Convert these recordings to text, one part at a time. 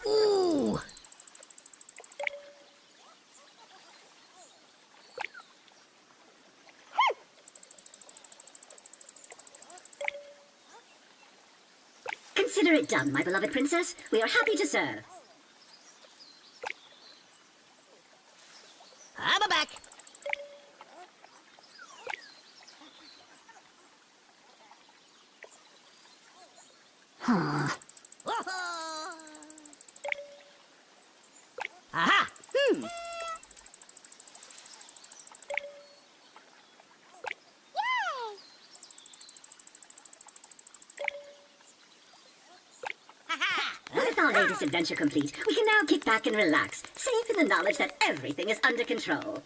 Ooh! Consider it done, my beloved princess. We are happy to serve. I'm back. Huh. Aha! With our latest adventure complete, we can now kick back and relax, safe in the knowledge that everything is under control.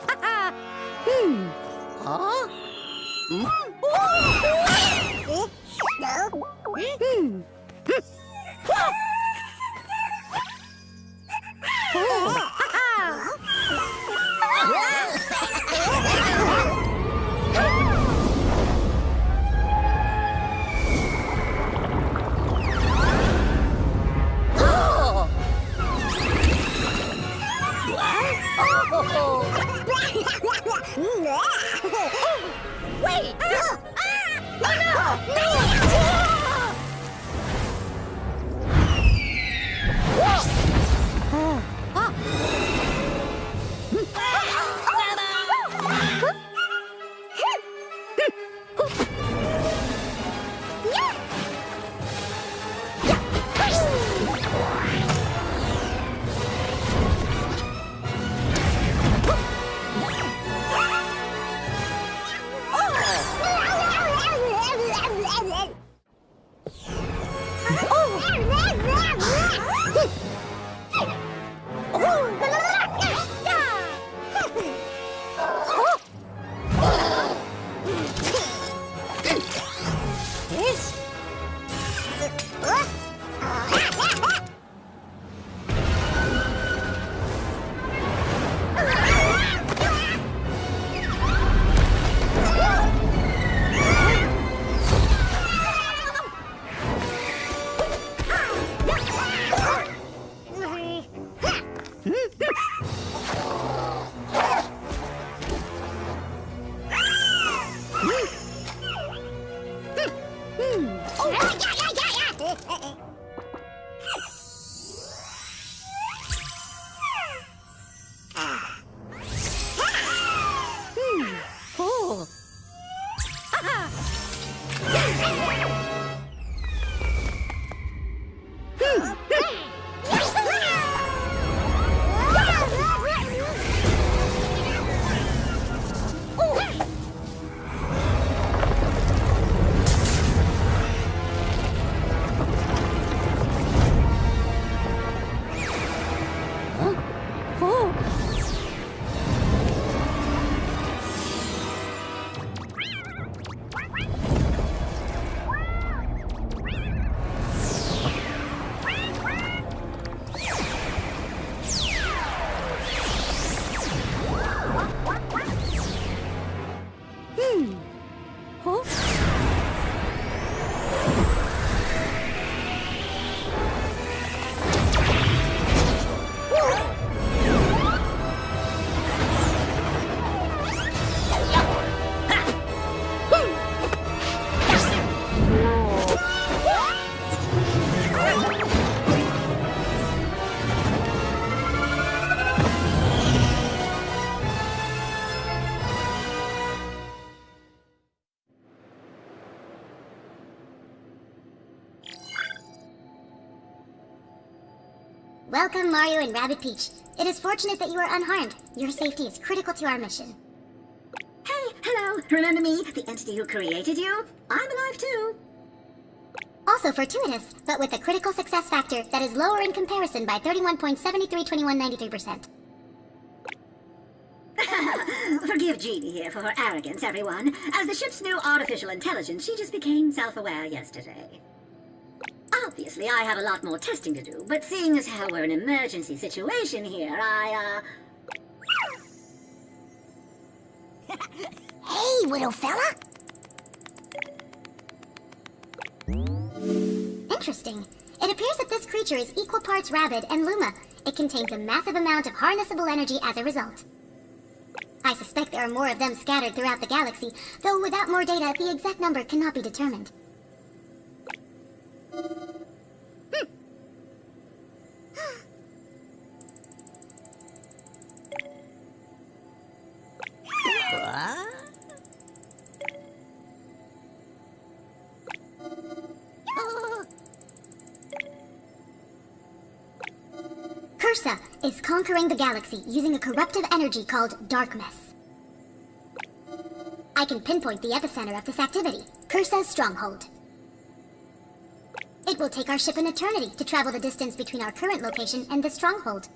Huh? Wait! Oh Welcome, Mario and Rabbid Peach. It is fortunate that you are unharmed. Your safety is critical to our mission. Hey, hello. Remember me, the entity who created you? I'm alive too. Also fortuitous, but with a critical success factor that is lower in comparison by 31.732193%. Forgive Jeannie here for her arrogance, everyone. As the ship's new artificial intelligence, she just became self-aware yesterday. Obviously, I have a lot more testing to do, but seeing as how we're in an emergency situation here, Hey, little fella. Interesting. It appears that this creature is equal parts Rabbid and Luma. It contains a massive amount of harnessable energy as a result. I suspect there are more of them scattered throughout the galaxy, though without more data, the exact number cannot be determined. Cursa is conquering the galaxy using a corruptive energy called darkness. I can pinpoint the epicenter of this activity, Cursa's stronghold. It will take our ship an eternity to travel the distance between our current location and the stronghold.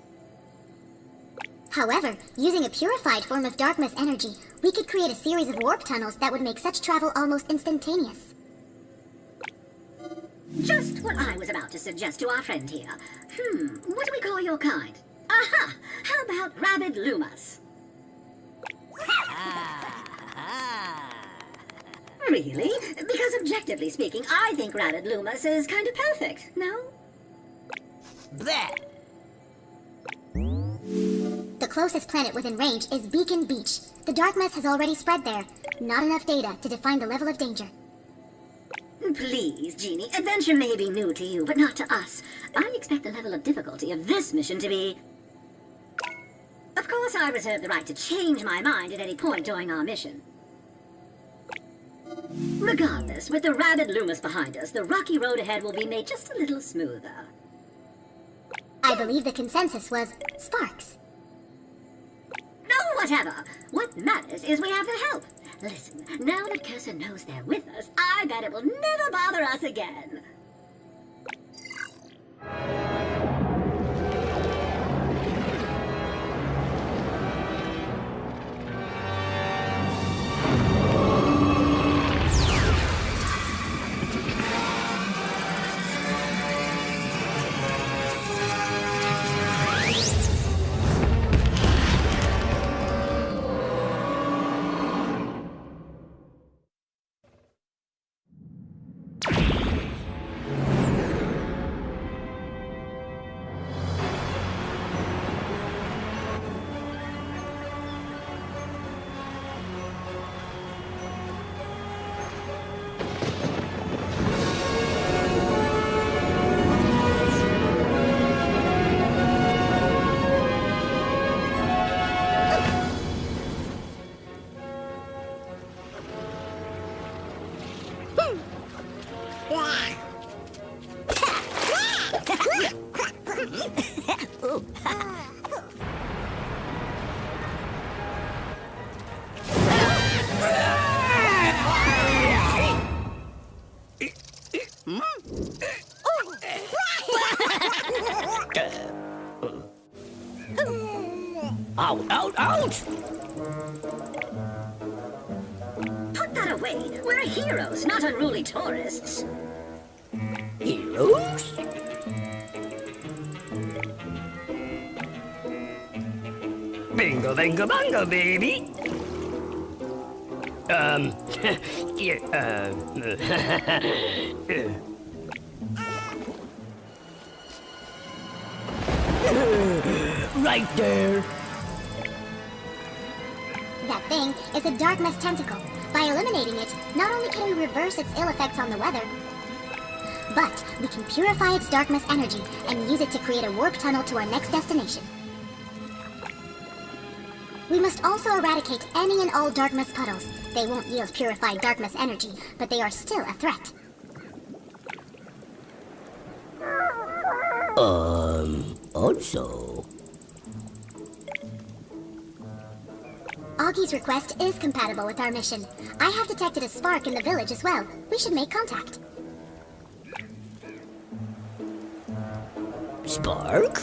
However, using a purified form of darkness energy, we could create a series of warp tunnels that would make such travel almost instantaneous. just what I was about to suggest to our friend here. What do we call your kind? Aha! How about Rabid Lumas? Really? Because objectively speaking, I think Rabid Lumas is kind of perfect, no? Bleh. The closest planet within range is Beacon Beach. The dark mess has already spread there. Not enough data to define the level of danger. Please, Jeannie, adventure may be new to you, but not to us. I expect the level of difficulty of this mission to be... Of course, I reserve the right to change my mind at any point during our mission. Regardless, with the Rabid Lumas behind us, the rocky road ahead will be made just a little smoother. I believe the consensus was sparks. No, whatever. What matters is we have their help. Listen, now that Cursor knows they're with us, I bet it will never bother us again. Out, out, out! Put that away. We're heroes, not unruly tourists. Heroes? Bingo, bingo, bongo, baby! Right there! That thing is a dark mess tentacle. By eliminating it, not only can we reverse its ill effects on the weather, but we can purify its dark mess energy and use it to create a warp tunnel to our next destination. We must also eradicate any and all dark mess puddles. They won't yield purified dark mess energy, but they are still a threat. Also... Augie's request is compatible with our mission. I have detected a spark in the village as well. We should make contact. Spark?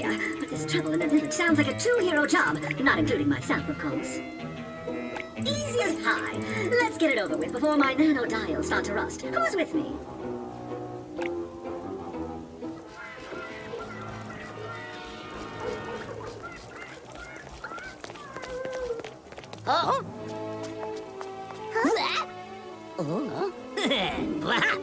here, but this trouble in the village sounds like a two-hero job, not including myself, of course. Easy as pie. Let's get it over with before my nanodials start to rust. Who's with me? Oh? Huh? Oh? What?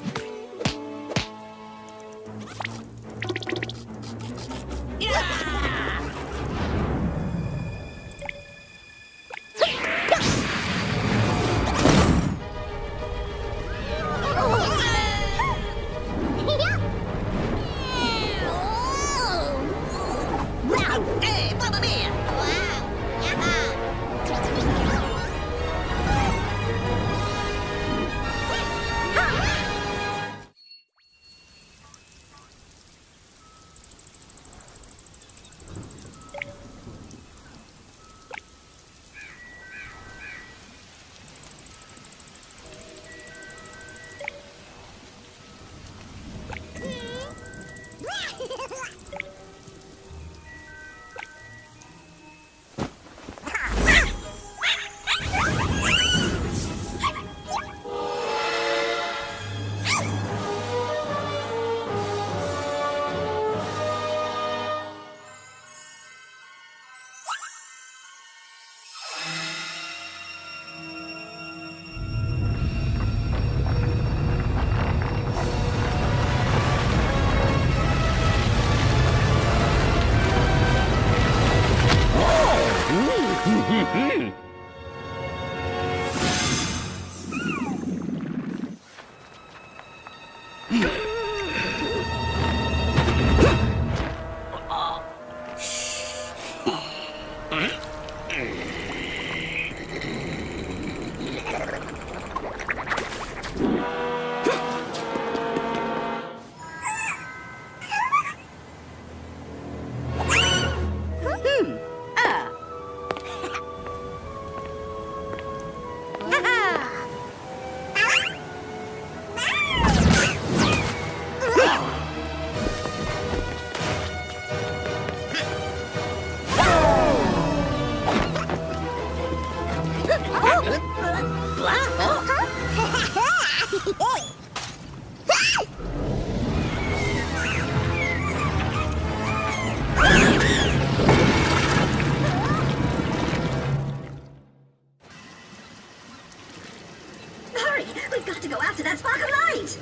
Hurry! We've got to go after that spark of light!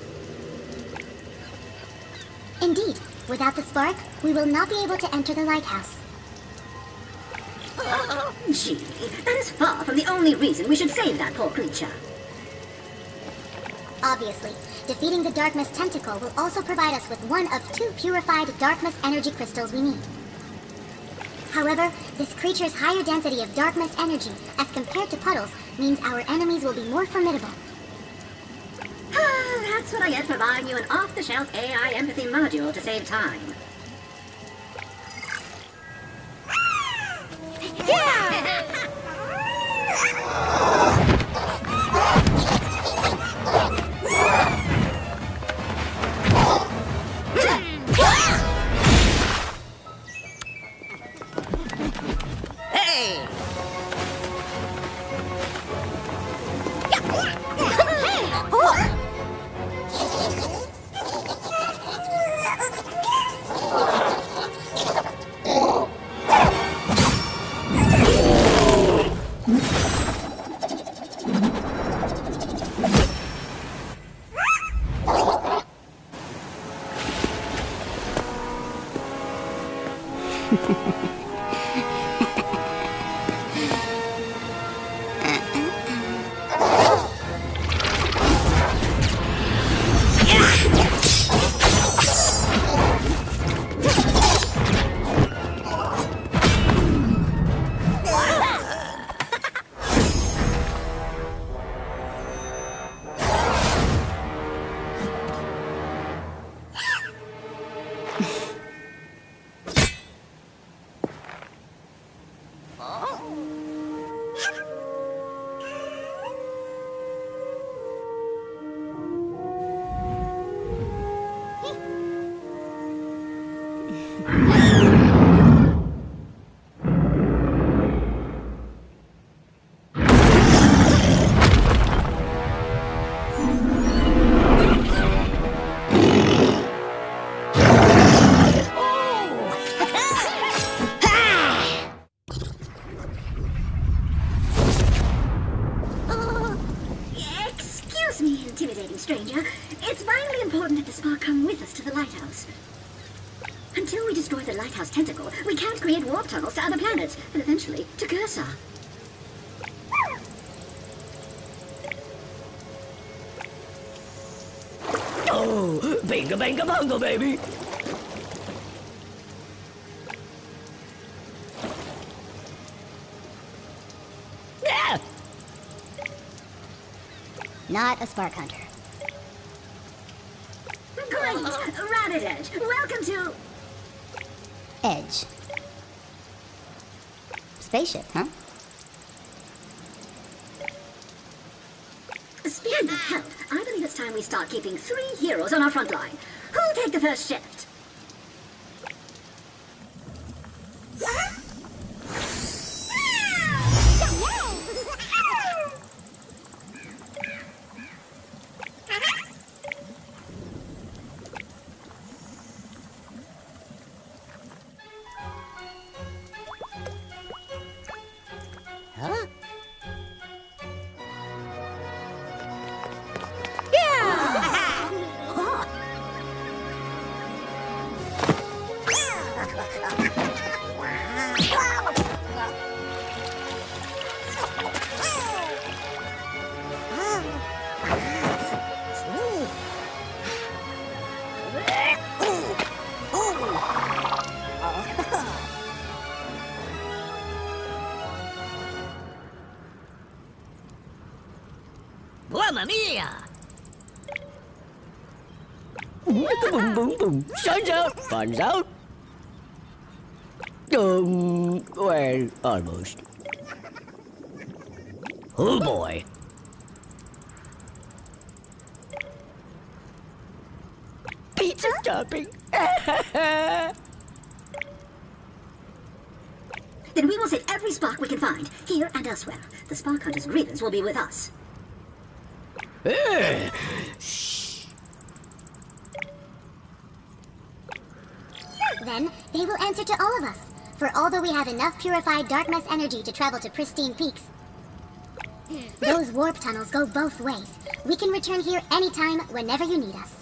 Indeed, without the spark, we will not be able to enter the lighthouse. Gee, that is far from the only reason we should save that poor creature. Obviously, defeating the Dark Mist Tentacle will also provide us with one of 2 purified Dark Mist energy crystals we need. However, this creature's higher density of Dark Mist energy, as compared to Puddles, means our enemies will be more formidable. That's what I get for buying you an off-the-shelf AI empathy module to save time. Hey! intimidating stranger. It's vitally important that the spark come with us to the lighthouse. Until we destroy the lighthouse tentacle, we can't create warp tunnels to other planets, and eventually to Cursor. Oh, binga banga bunga, baby. Yeah. Not a spark hunter. Great! Rabbit Edge, welcome to... Edge. Spaceship, huh? Speaking of help, I believe it's time we start keeping 3 heroes on our front line. Who'll take the first shift? Huh? Mamma mia! Boom, boom, boom. Sun's out, fun's out. Well, almost. Oh boy. Pizza topping. Then we will save every spark we can find, here and elsewhere. The Spark Hunter's grievance will be with us. Then they will answer to all of us. For although we have enough purified dark mass energy to travel to pristine peaks, those warp tunnels go both ways. We can return here anytime, whenever you need us.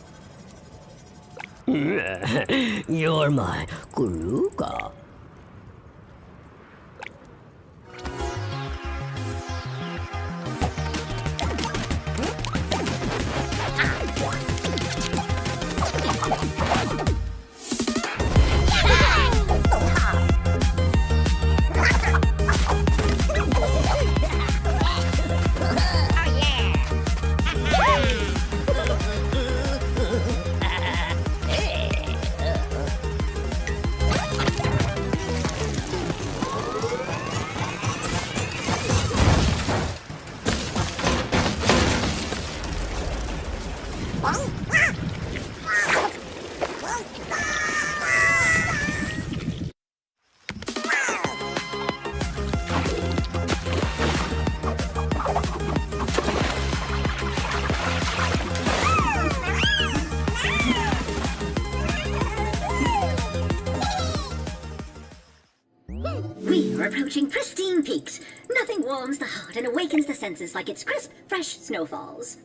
You're my Kuruka. We are approaching pristine peaks. Nothing warms the heart and awakens the senses like its crisp, fresh snowfalls.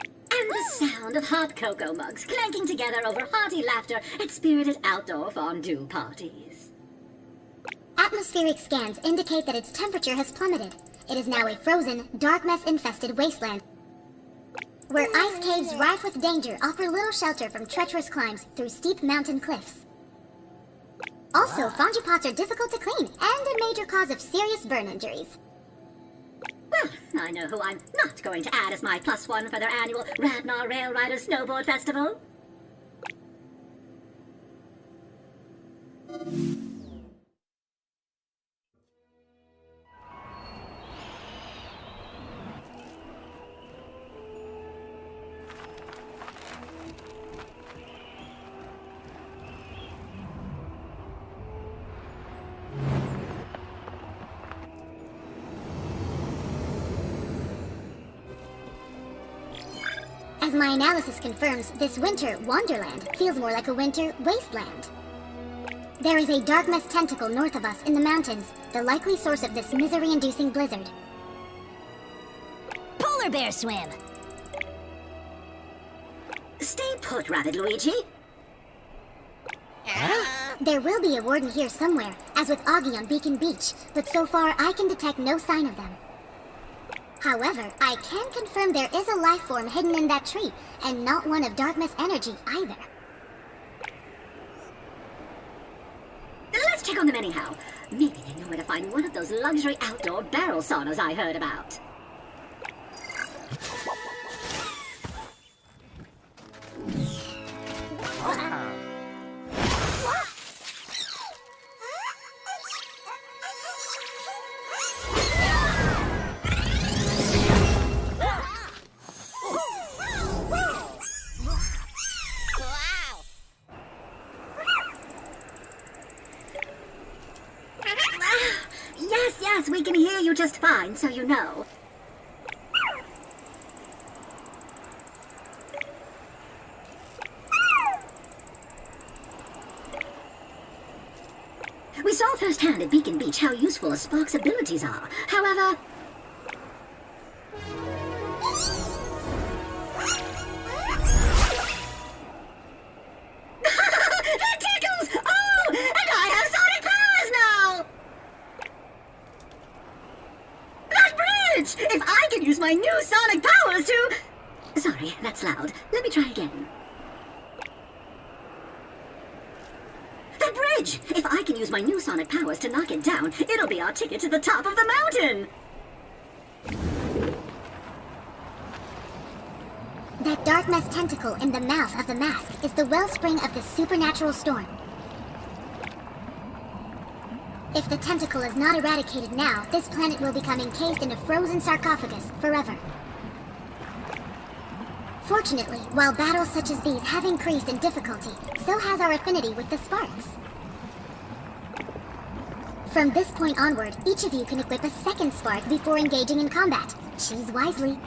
And the sound of hot cocoa mugs clanking together over hearty laughter at spirited outdoor fondue parties. Atmospheric scans indicate that its temperature has plummeted. It is now a frozen, dark mass-infested wasteland, where ice caves rife with danger offer little shelter from treacherous climbs through steep mountain cliffs. Also, fondue pots are difficult to clean and a major cause of serious burn injuries. Well, I know who I'm not going to add as my +1 for their annual Radnar Rail Riders Snowboard Festival. As my analysis confirms, this winter wonderland feels more like a winter wasteland. There is a dark mass tentacle north of us in the mountains, the likely source of this misery-inducing blizzard. Polar bear swim. put, Rabbid Luigi. There will be a warden here somewhere, as with Augie on Beacon Beach, but so far I can detect no sign of them. However, I can confirm there is a life form hidden in that tree, and not one of Darkness energy either. Let's check on them anyhow. Maybe they know where to find one of those luxury outdoor barrel saunas I heard about. Yes, we can hear you just fine, so you know. We saw firsthand at Beacon Beach how useful a Spark's abilities are. However... That tickles! Oh! And I have sonic powers now! That bridge! If I can use my new sonic powers to... Sorry, that's loud. Let me try again. That bridge! If I can use my new sonic powers to knock it down, it'll be our ticket to the top of the mountain! That dark mess tentacle in the mouth of the mask is the wellspring of the supernatural storm. If the tentacle is not eradicated now, this planet will become encased in a frozen sarcophagus forever. Fortunately, while battles such as these have increased in difficulty, so has our affinity with the Sparks. From this point onward, each of you can equip a second Spark before engaging in combat. Choose wisely.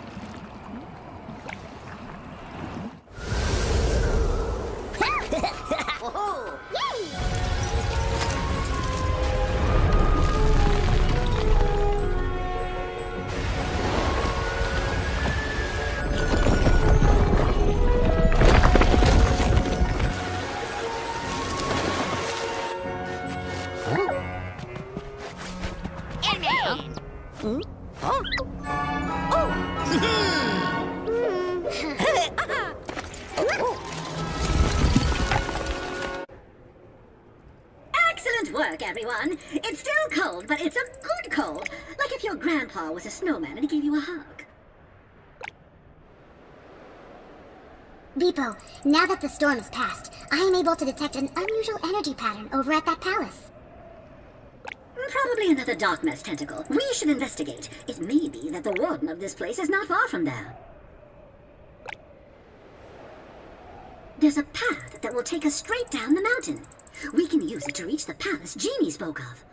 Excellent work, everyone. It's still cold, but it's a good cold. Like if your grandpa was a snowman and he gave you a hug. Beepo, now that the storm is past, I am able to detect an unusual energy pattern over at that palace. Probably another dark mess tentacle. We should investigate. It may be that the warden of this place is not far from there. There's a path that will take us straight down the mountain. We can use it to reach the palace Genie spoke of.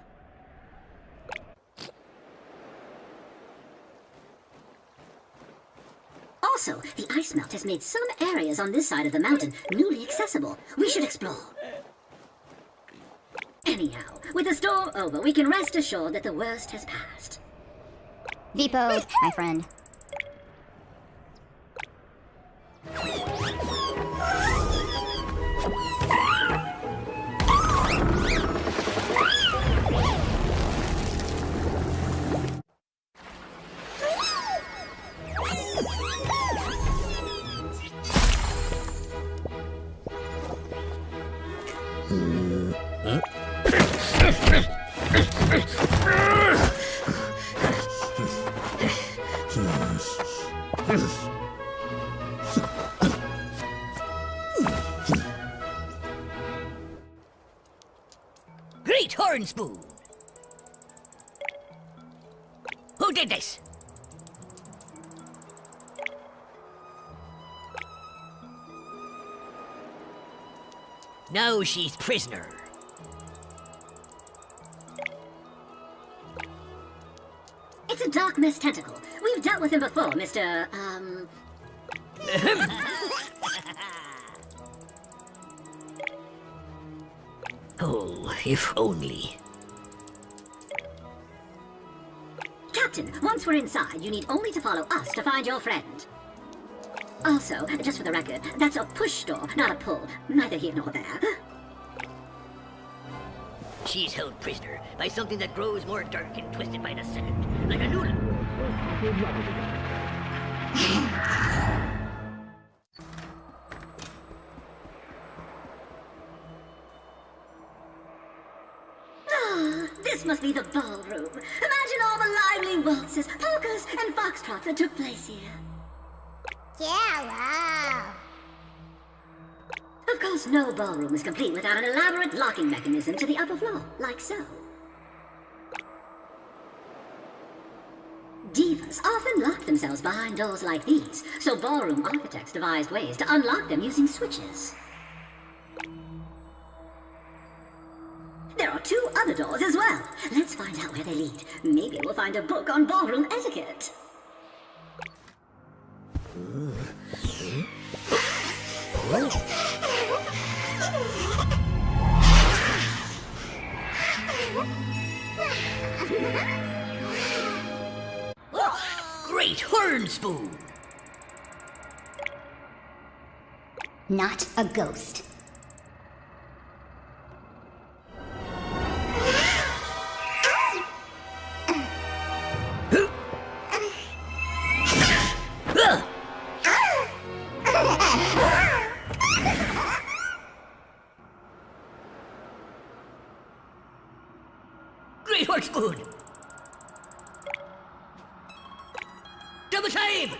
Also, the ice melt has made some areas on this side of the mountain newly accessible. We should explore. Anyhow, with the storm over, we can rest assured that the worst has passed. Beepo, my friend. Great horn spoon! Who did this? Now she's prisoner. It's a dark mist tentacle. We've dealt with him before, Mr. Oh, if only. Captain, once we're inside, you need only to follow us to find your friend. Also, just for the record, that's a push door, not a pull. Neither here nor there. She's held prisoner by something that grows more dark and twisted by the second, like a noodle. This must be the ballroom. Imagine all the lively waltzes, polkas, and foxtrots that took place here. Yeah, wow. Of course, no ballroom is complete without an elaborate locking mechanism to the upper floor, like so. Divas often lock themselves behind doors like these, so ballroom architects devised ways to unlock them using switches. There are 2 other doors as well. Let's find out where they lead. Maybe we'll find a book on ballroom etiquette. Great horn spoon! Not a ghost. Great horn spoon! Double time!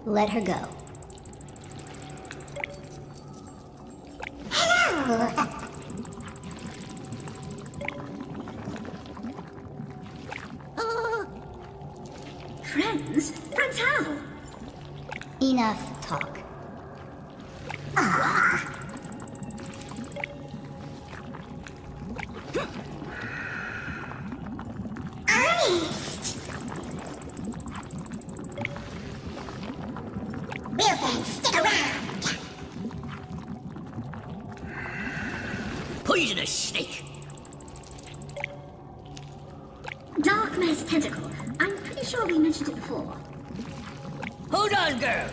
Let her go. Friends? Friends how? Enough talk. Real fans, stick around. Poisonous snake! Dark Mass Tentacle. I'm pretty sure we mentioned it before. Hold on, girl!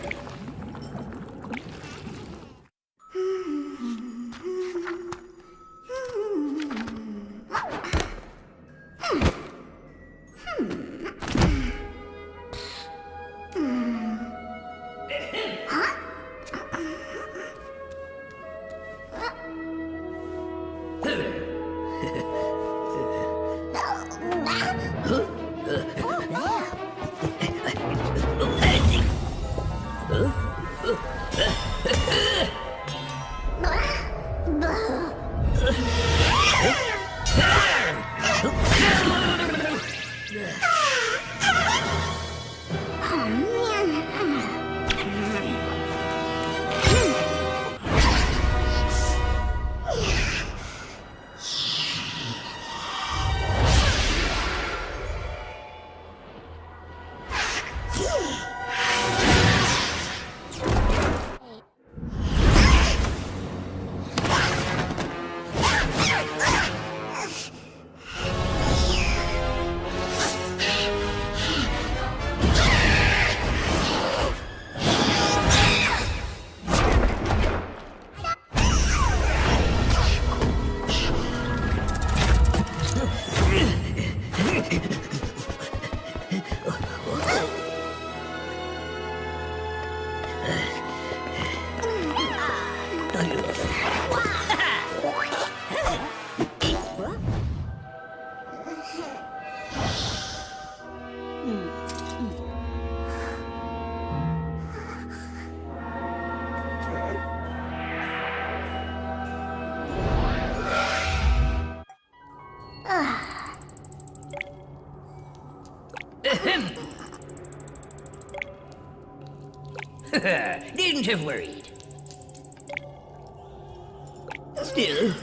shouldn't have worried. Still,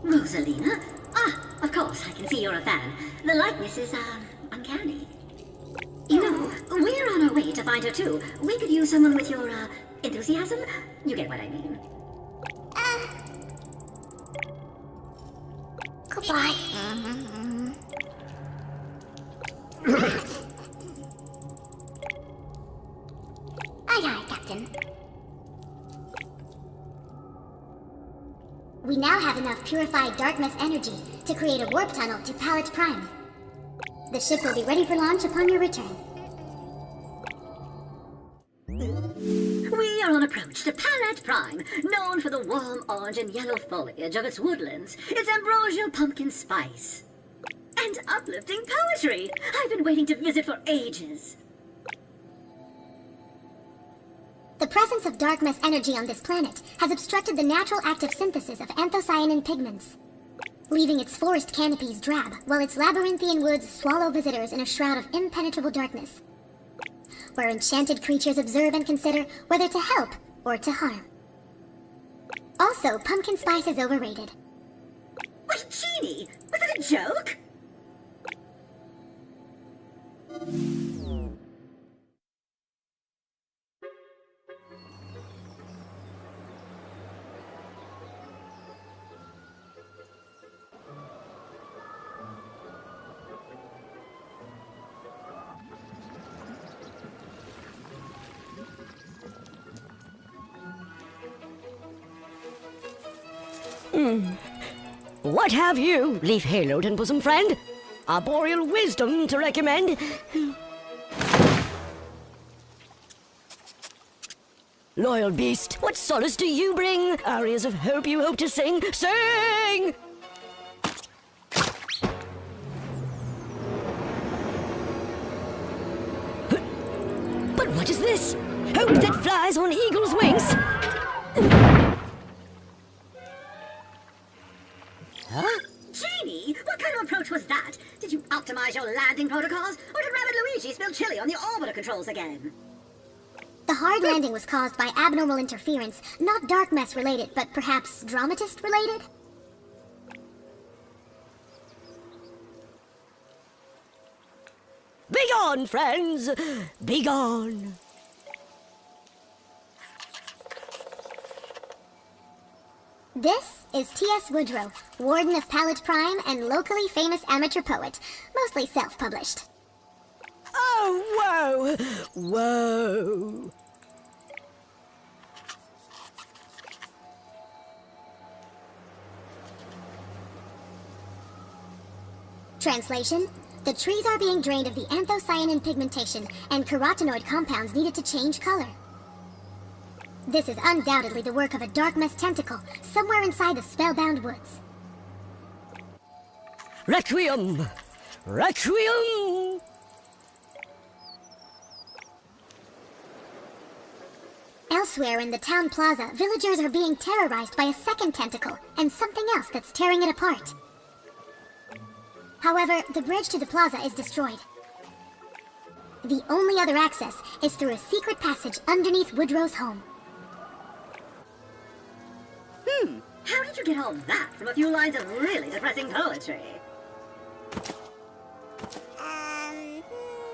Rosalina? Ah, of course, I can see you're a fan. The likeness is, uncanny. You know, we're on our way to find her too. We could use someone with your, enthusiasm? You get what I mean. Goodbye. Aye, aye, Captain. We now have enough purified darkness energy to create a warp tunnel to Pallet Prime. The ship will be ready for launch upon your return. We are on approach to Pallet Prime, known for the warm orange and yellow foliage of its woodlands, its ambrosial pumpkin spice, and uplifting poetry. I've been waiting to visit for ages. The presence of darkness energy on this planet has obstructed the natural active synthesis of anthocyanin pigments, leaving its forest canopies drab, while its labyrinthian woods swallow visitors in a shroud of impenetrable darkness, where enchanted creatures observe and consider whether to help or to harm. Also, pumpkin spice is overrated. Wait, Jeannie, was that a joke? What have you, leaf-haloed and bosom friend? Arboreal wisdom to recommend? Loyal beast, what solace do you bring? Arias of hope you hope to sing? Sing! But what is this? Hope that flies on eagle's wings? Huh? Jeannie, what kind of approach was that? Did you optimize your landing protocols, or did Rabbid Luigi spill chili on the orbiter controls again? The hard landing was caused by abnormal interference, not dark mess related, but perhaps dramatist related? Begone, friends! Begone! This is T.S. Woodrow, Warden of Pallet Prime and locally famous amateur poet, mostly self-published. Oh, whoa! Whoa! Translation: the trees are being drained of the anthocyanin pigmentation, and carotenoid compounds needed to change color. This is undoubtedly the work of a dark mess tentacle, somewhere inside the spellbound woods. Requiem! Requiem! Elsewhere in the town plaza, villagers are being terrorized by a second tentacle, and something else that's tearing it apart. However, the bridge to the plaza is destroyed. The only other access is through a secret passage underneath Woodrow's home. How did you get all that from a few lines of really depressing poetry?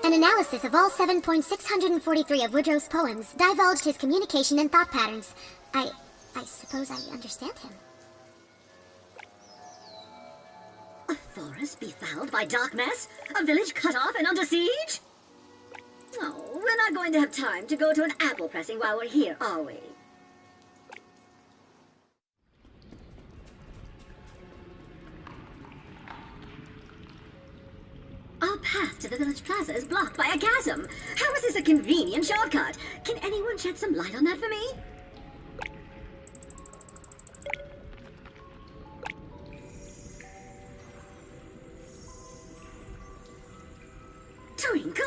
An analysis of all 7,643 of Woodrow's poems divulged his communication and thought patterns. I suppose I understand him. A forest befouled by dark mess? A village cut off and under siege? Oh, we're not going to have time to go to an apple pressing while we're here, are we? Our path to the village plaza is blocked by a chasm. How is this a convenient shortcut? Can anyone shed some light on that for me? Twinkle?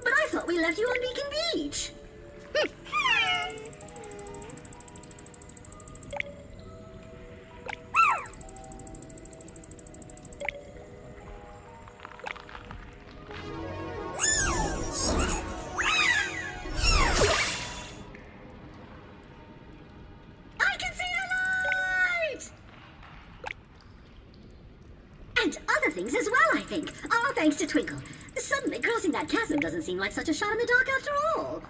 But I thought we left you on Beacon Beach. And other things as well, I think. All thanks to Twinkle. Suddenly, crossing that chasm doesn't seem like such a shot in the dark after all.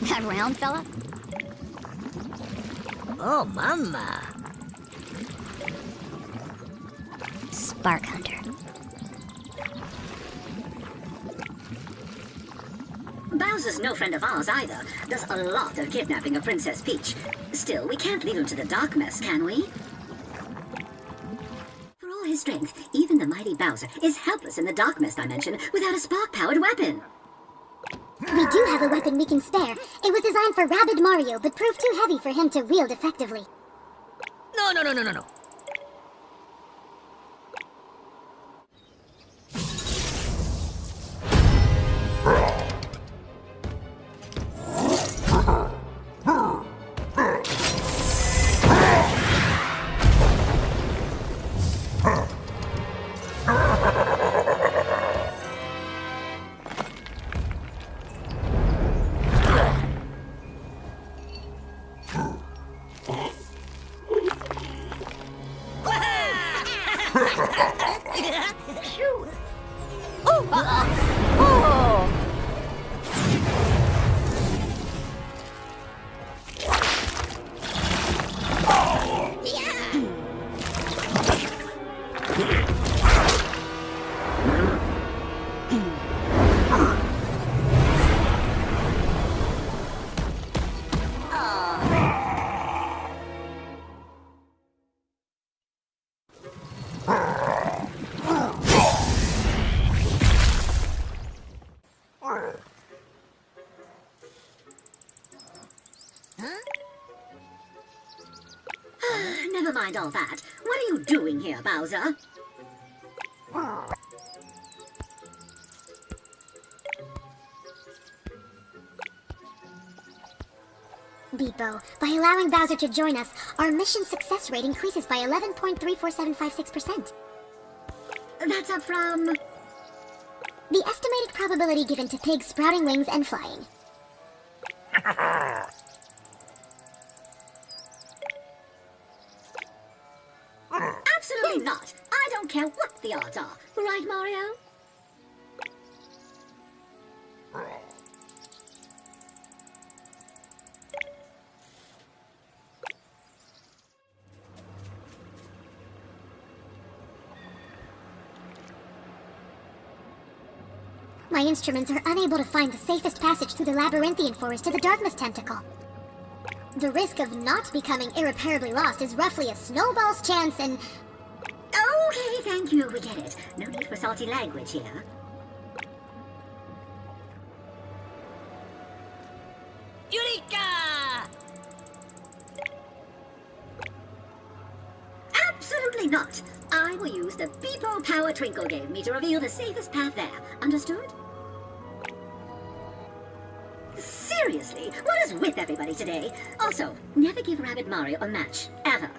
That round fella? Oh, mama. Spark Hunter. Bowser's no friend of ours either. Does a lot of kidnapping of Princess Peach. Still, we can't leave him to the dark mess, can we? For all his strength, even the mighty Bowser is helpless in the dark mess dimension without a spark-powered weapon. We do have a weapon we can spare. It was designed for Rabbid Mario, but proved too heavy for him to wield effectively. No. Never mind all that. What are you doing here, Bowser? Beepo, by allowing Bowser to join us, our mission success rate increases by 11.34756%. That's up from... The estimated probability given to pigs sprouting wings and flying. Absolutely not. I don't care what the odds are. Right, Mario? My instruments are unable to find the safest passage through the labyrinthian forest to the Darkness Tentacle. The risk of not becoming irreparably lost is roughly a snowball's chance and... Okay, thank you. We get it. No need for salty language here. Eureka! Absolutely not. I will use the Beepo power Twinkle gave me to reveal the safest path there. Understood? Seriously, what is with everybody today? Also, never give Rabbid Mario a match. Ever.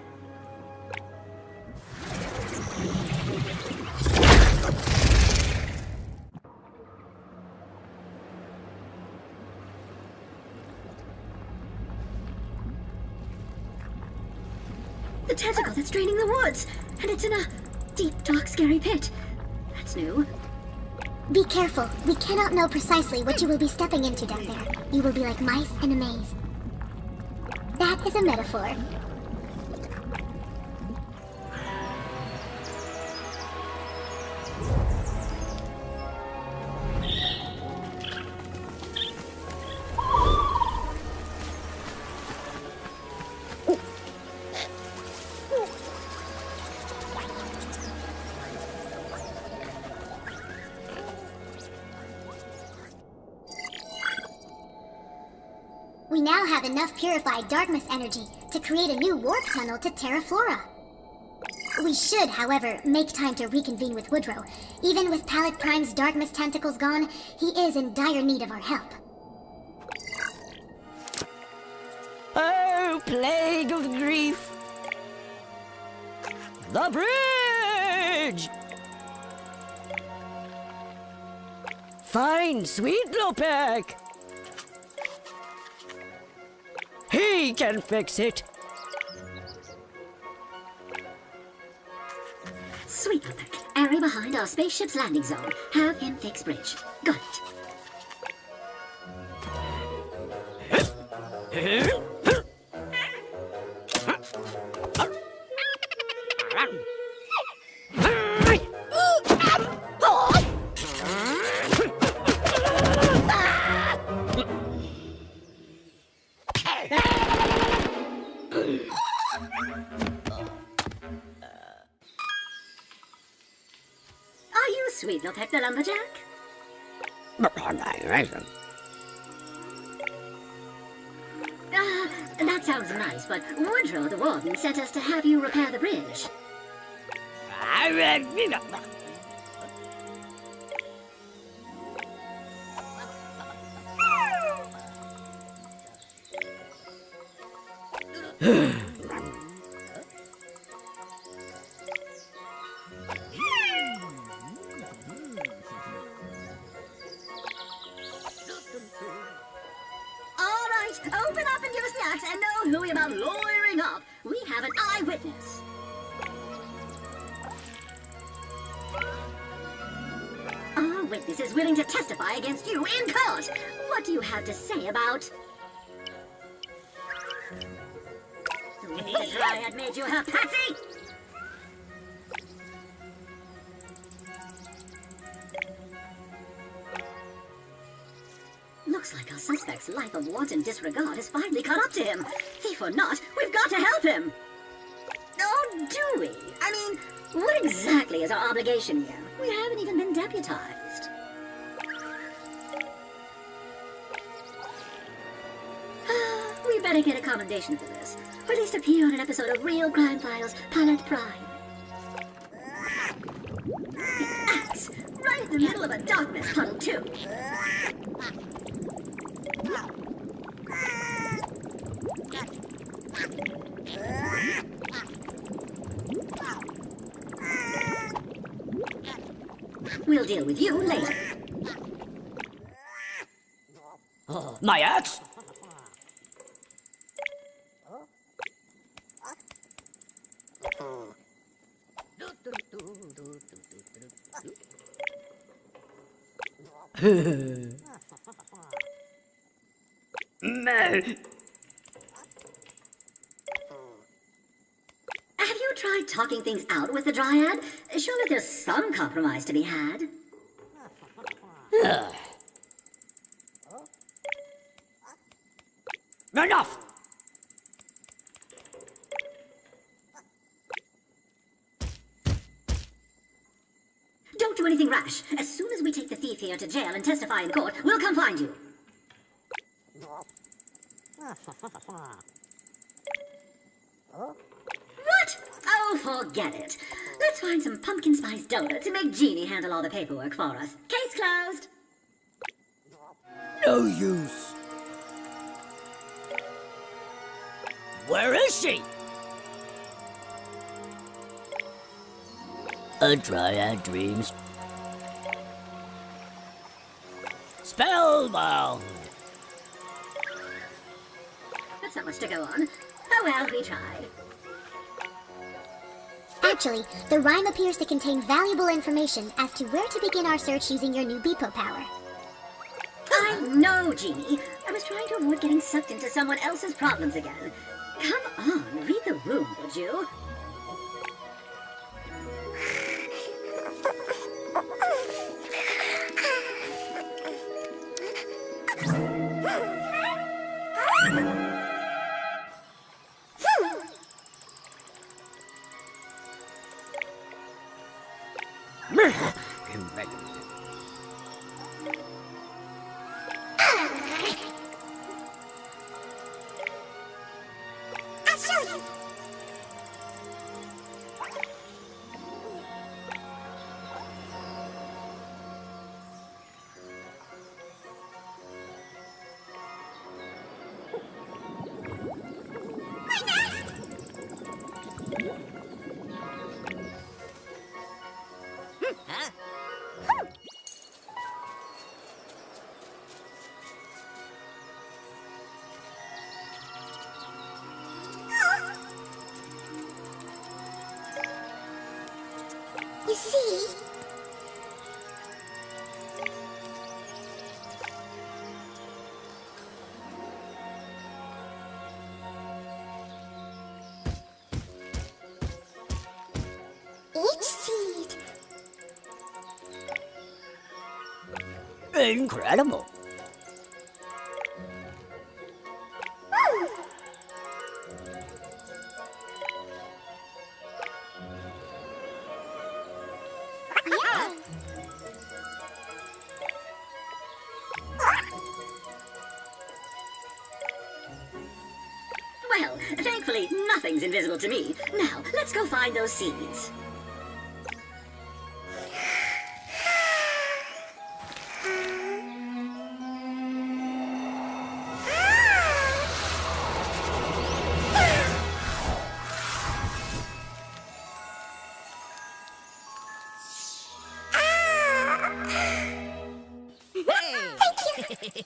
The tentacle that's draining the woods! And it's in a deep, dark, scary pit. That's new. Be careful. We cannot know precisely what you will be stepping into down there. You will be like mice in a maze. That is a metaphor. We now have enough purified darkness energy to create a new warp tunnel to Terra Flora. We should, however, make time to reconvene with Woodrow. Even with Pallet Prime's darkness tentacles gone, he is in dire need of our help. Oh, plague of grief! The bridge! Find Sweet Lopek! He can fix it! Sweet Lopek, area behind our spaceship's landing zone. Have him fix bridge. Got it. Are you Sweet Lopek the lumberjack? That sounds nice, but Woodrow the warden sent us to have you repair the bridge. All right, open up and give us the axe and no hooey about lawyering up. We have an eyewitness. Our witness is willing to testify against you in court. What do you have to say about... Do we need a dryad made you her patsy? Looks like our suspect's life of wanton disregard has finally caught up to him. Thief or not, we've got to help him. Oh, do we? I mean, what exactly is our obligation here? We haven't even been deputized. We better get a commendation for this. Or at least appear on an episode of Real Crime Files, Pallet Prime. The axe! Right in the middle of a darkness puddle, too. We'll deal with you later. Oh, my axe? Have you tried talking things out with the Dryad? Surely there's some compromise to be had. Enough! Don't do anything rash. As soon as we take the thief here to jail and testify in court, we'll come find you. What? Oh, forget it. Let's find some pumpkin spice donuts and make Jeannie handle all the paperwork for us. Case closed. No use. Where is she? A dryad dreams. Spellbound. That's not much to go on. Oh well, we tried. Actually, the rhyme appears to contain valuable information as to where to begin our search using your new Beepo power. I know, Jeannie. I was trying to avoid getting sucked into someone else's problems again. Come on, read the room, would you? Incredible. Yeah. Well, thankfully, nothing's invisible to me. Now, let's go find those seeds.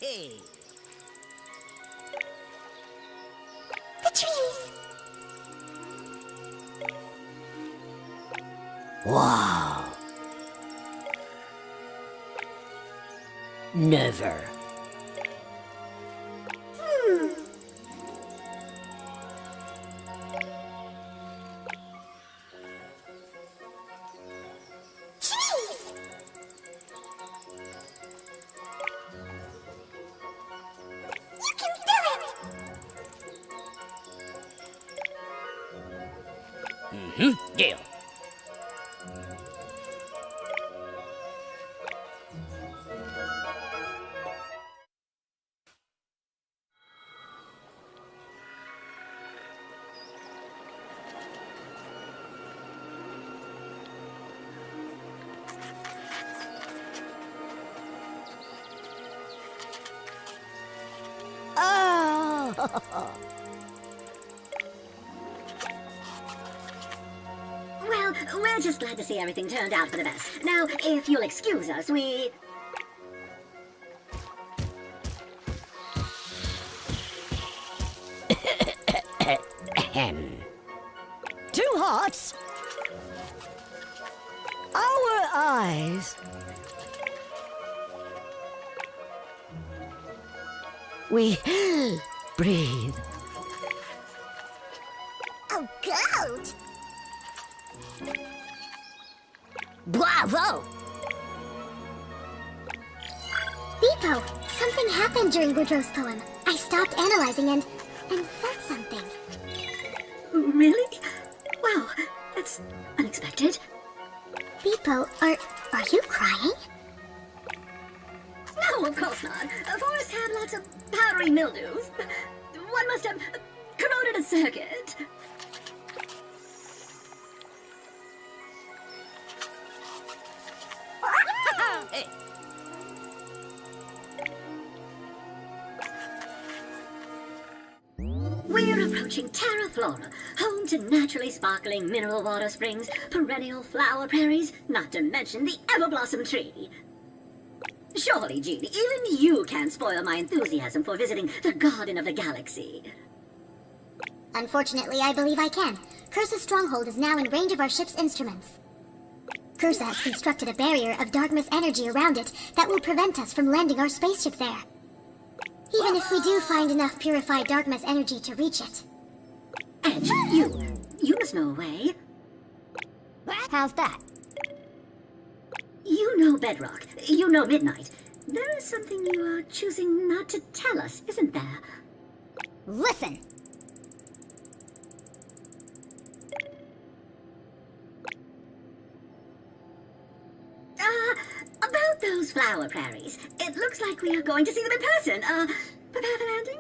Hey! The trees. Wow. Never. Trees. You can do it. Deal. Oh. Well, we're just glad to see everything turned out for the best. Now, if you'll excuse us, we... Two hearts. Our eyes. We breathe. Oh, goat. Bravo! Beepo, something happened during Woodrow's poem. I stopped analyzing and felt something. Really? Wow, that's unexpected. Beepo, are you crying? No, of course not. Forests had lots of powdery mildews. One must have corroded a circuit. Hey! We're approaching Terra Flora, home to naturally sparkling mineral water springs, perennial flower prairies, not to mention the ever-blossom tree. Surely, Jeannie, even you can't spoil my enthusiasm for visiting the Garden of the Galaxy. Unfortunately, I believe I can. Cursa's stronghold is now in range of our ship's instruments. Cursa has constructed a barrier of darkness energy around it that will prevent us from landing our spaceship there. Even if we do find enough purified darkness energy to reach it. Edge, you must know a way. How's that? You know Bedrock. You know Midnight. There is something you are choosing not to tell us, isn't there? Listen! About those flower prairies. It looks like we are going to see them in person. Prepare for landing?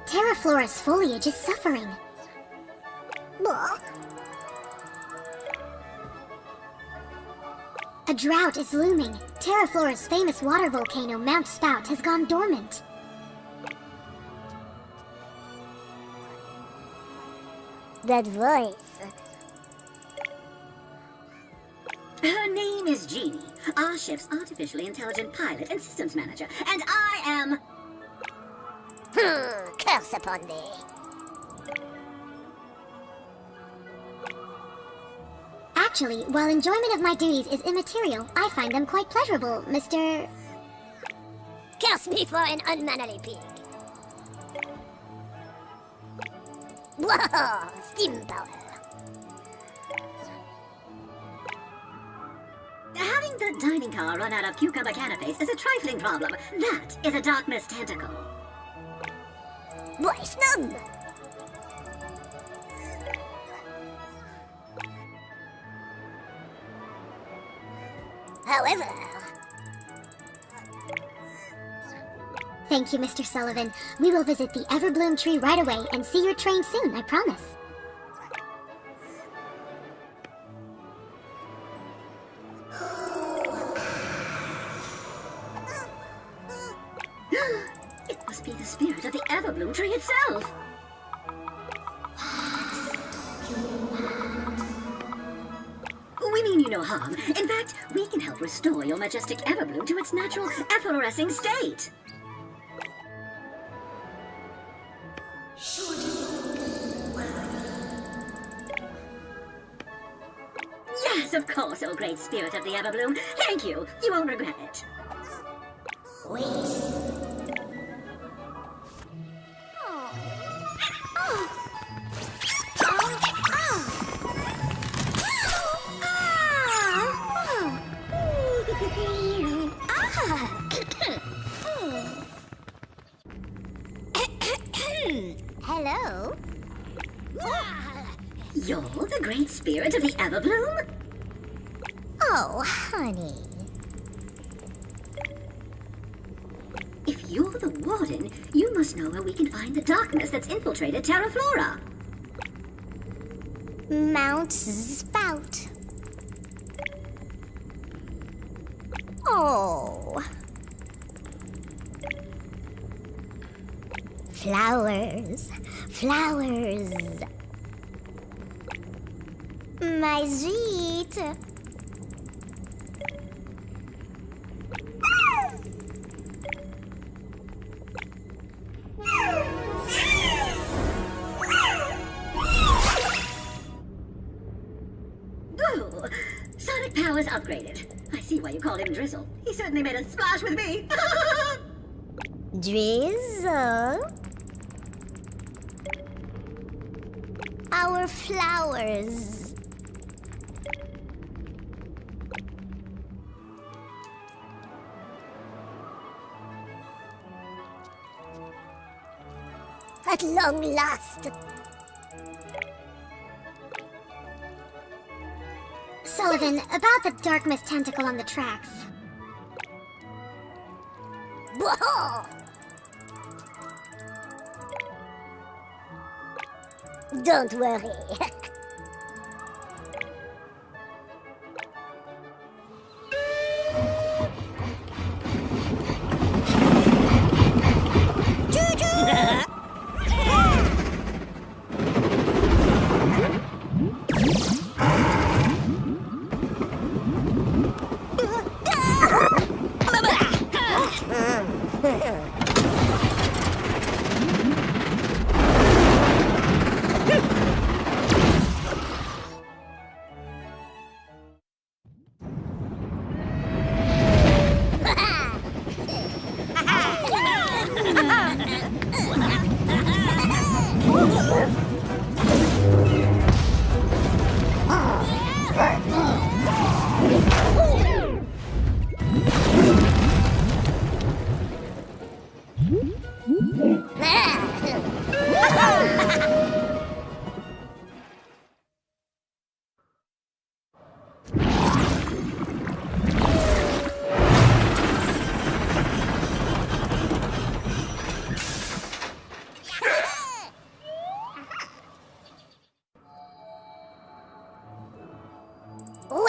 Terraflora's foliage is suffering. A drought is looming. Terraflora's famous water volcano, Mount Spout, has gone dormant. That voice. Her name is Jeannie, our ship's artificially intelligent pilot and systems manager, and I am... Curse upon thee. Actually, while enjoyment of my duties is immaterial, I find them quite pleasurable, Mr. Curse me for an unmannerly pig. Whoa! Steam power. Having the dining car run out of cucumber canapes is a trifling problem. That is a darkness tentacle. Boy, snub! However... Thank you, Mr. Sullivan. We will visit the Everbloom tree right away and see your train soon, I promise. It must be the spirit of the Everbloom tree itself. We mean you no harm. In fact, we can help restore your majestic Everbloom to its natural efflorescing state. Yes, of course, oh great spirit of the Everbloom. Thank you. You won't regret it. Hello? You're the great spirit of the Everbloom? Oh, honey. If you're the warden, you must know where we can find the darkness that's infiltrated Terraflora. Mount Spout. Oh. Flowers. Flowers. My sweet. Ooh, Sonic powers upgraded. I see why you called him Drizzle. He certainly made a splash with me. Drizzle. Our flowers. At long last. Sullivan, about the dark mist tentacle on the tracks. Whoa! Don't worry.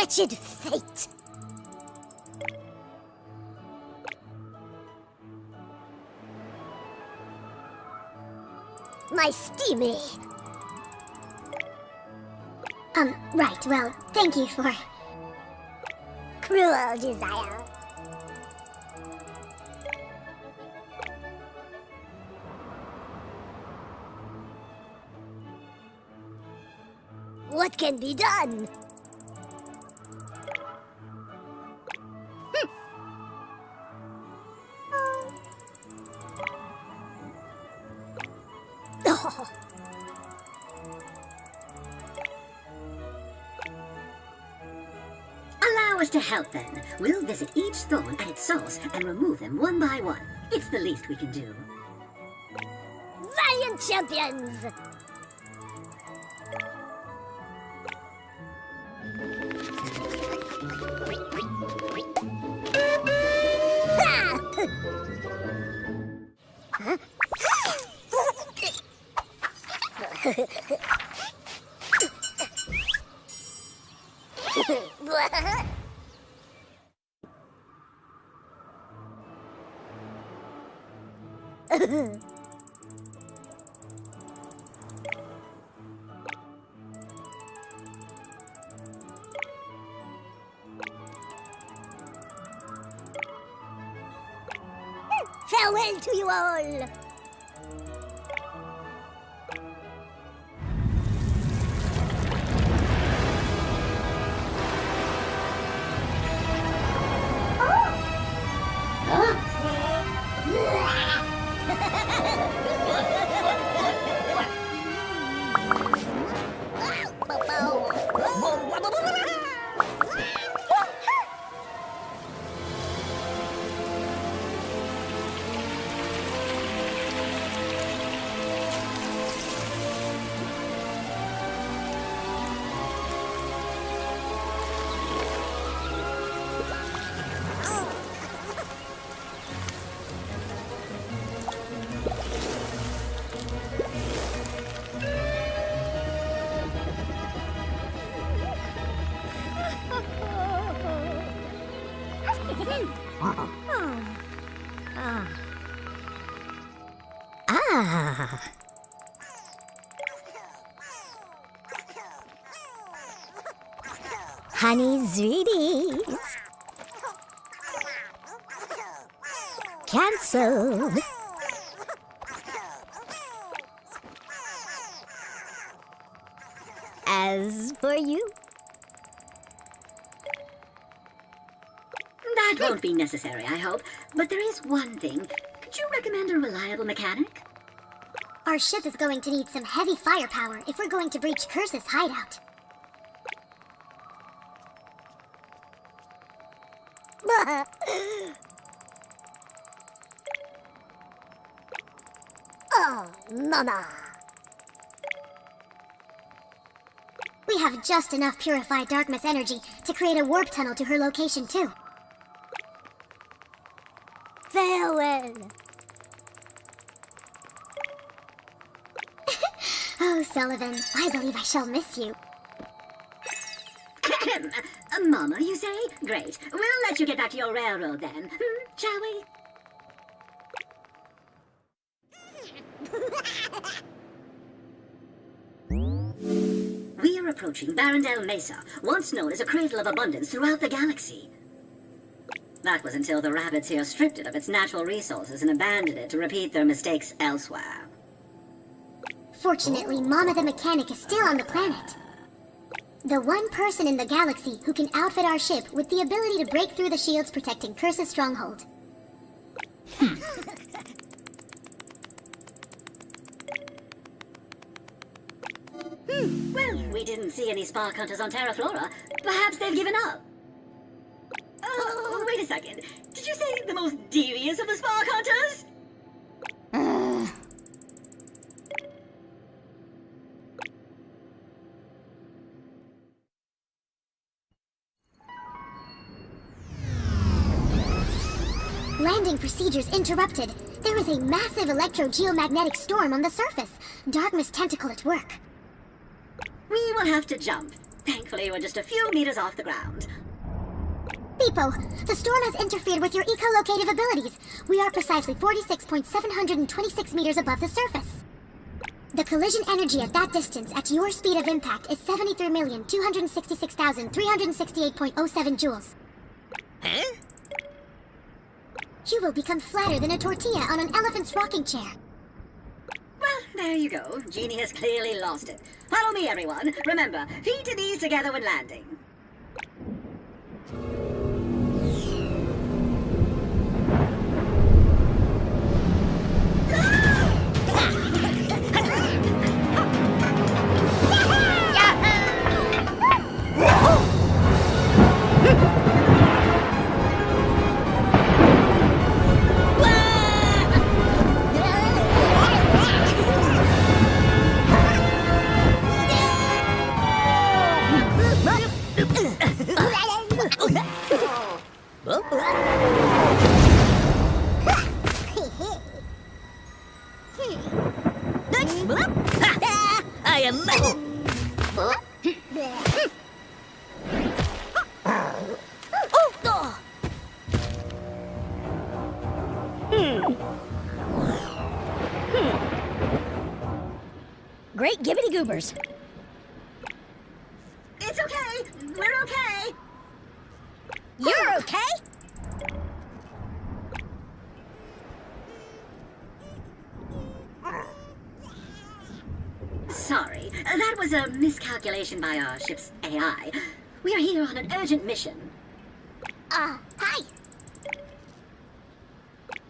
wretched fate. My steamy. Right, well, thank you for... Cruel desire. What can be done? Oh. Allow us to help then. We'll visit each thorn at its source and remove them one by one. It's the least we can do. Valiant champions! Farewell to you all! Honey sweeties. Cancelled. As for you, That won't be necessary, I hope. But there is one thing. Could you recommend a reliable mechanic? Our ship is going to need some heavy firepower if we're going to breach Curse's hideout. oh, mama. We have just enough purified darkness energy to create a warp tunnel to her location, too. Farewell. Oh, Sullivan, I believe I shall miss you. Mama, you say? Great. We'll let you get back to your railroad then. Shall we? We are approaching Barrendale Mesa, once known as a cradle of abundance throughout the galaxy. That was until the Rabbids here stripped it of its natural resources and abandoned it to repeat their mistakes elsewhere. Fortunately, Mama the Mechanic is still on the planet. The one person in the galaxy who can outfit our ship with the ability to break through the shields protecting Curse's stronghold. Well, we didn't see any spark hunters on Terra Flora. Perhaps they've given up. Oh, wait a second. Did you say the most devious of the spark hunters? Landing procedures interrupted. There is a massive electro-geomagnetic storm on the surface. Darkness tentacle at work. We will have to jump. Thankfully, we're just a few meters off the ground. Beepo, the storm has interfered with your echolocative abilities. We are precisely 46.726 meters above the surface. The collision energy at that distance at your speed of impact is 73,266,368.07 joules. Huh? You will become flatter than a tortilla on an elephant's rocking chair. Well, there you go. Genie has clearly lost it. Follow me, everyone. Remember, feet and knees together when landing. I am. Great gibbity goobers. It's okay. We're okay. You're okay? Sorry, that was a miscalculation by our ship's AI. We are here on an urgent mission. Hi.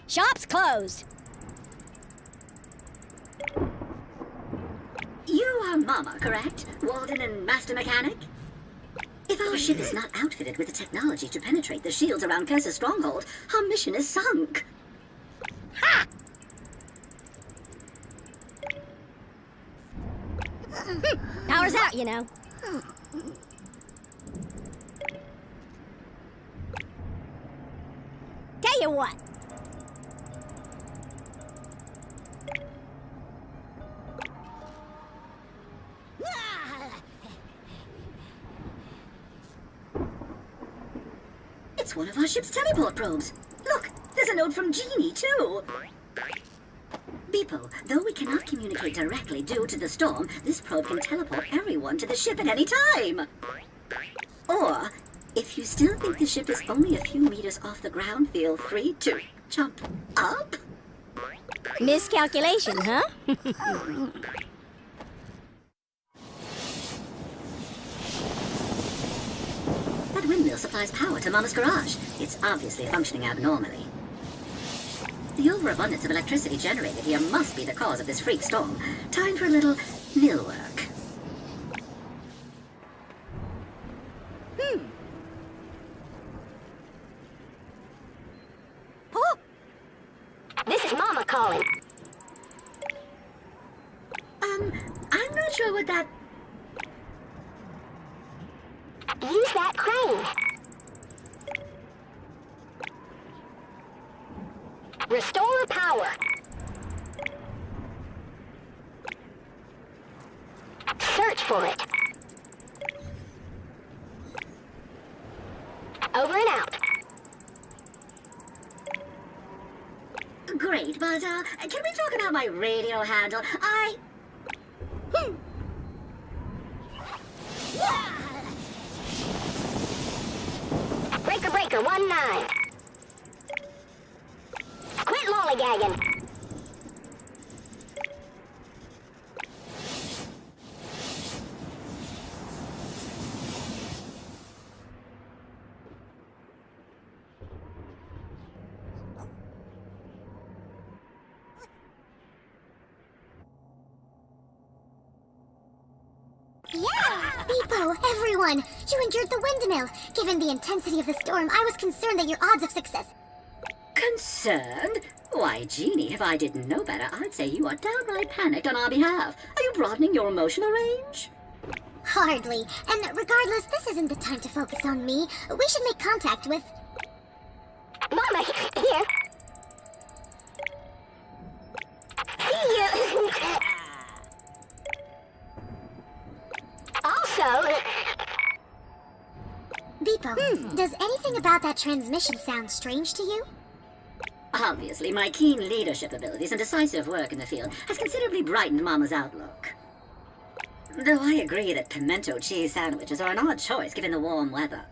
Shop's closed. You are Mama, correct? Walden and Master Mechanic? If our ship is not outfitted with the technology to penetrate the shields around Curse's stronghold, our mission is sunk. Ha! Power's out, you know. Tell you what. It's one of our ship's teleport probes. Look, there's a note from Genie, too. Beepo, though we cannot communicate directly due to the storm, this probe can teleport everyone to the ship at any time. Or, if you still think the ship is only a few meters off the ground, feel free to jump up. Miscalculation, huh? That windmill supplies power to Mama's garage. It's obviously functioning abnormally. The overabundance of electricity generated here must be the cause of this freak storm. Time for a little mill work. Oh! This is Mama calling. I'm not sure what that... Use that crane. Restore power. Search for it. Over and out. Great, but, can we talk about my radio handle? Breaker, breaker, 1-9. Quit lollygagging. Yeah! Beepo, everyone! You endured the windmill. Given the intensity of the storm, I was concerned that your odds of success... Concerned? Why, Genie, if I didn't know better, I'd say you are downright panicked on our behalf. Are you broadening your emotional range? Hardly. And regardless, this isn't the time to focus on me. We should make contact with... Mama, here. See you. Also... depot. Does anything about that transmission sound strange to you? Obviously, my keen leadership abilities and decisive work in the field has considerably brightened Mama's outlook. Though I agree that pimento cheese sandwiches are an odd choice given the warm weather.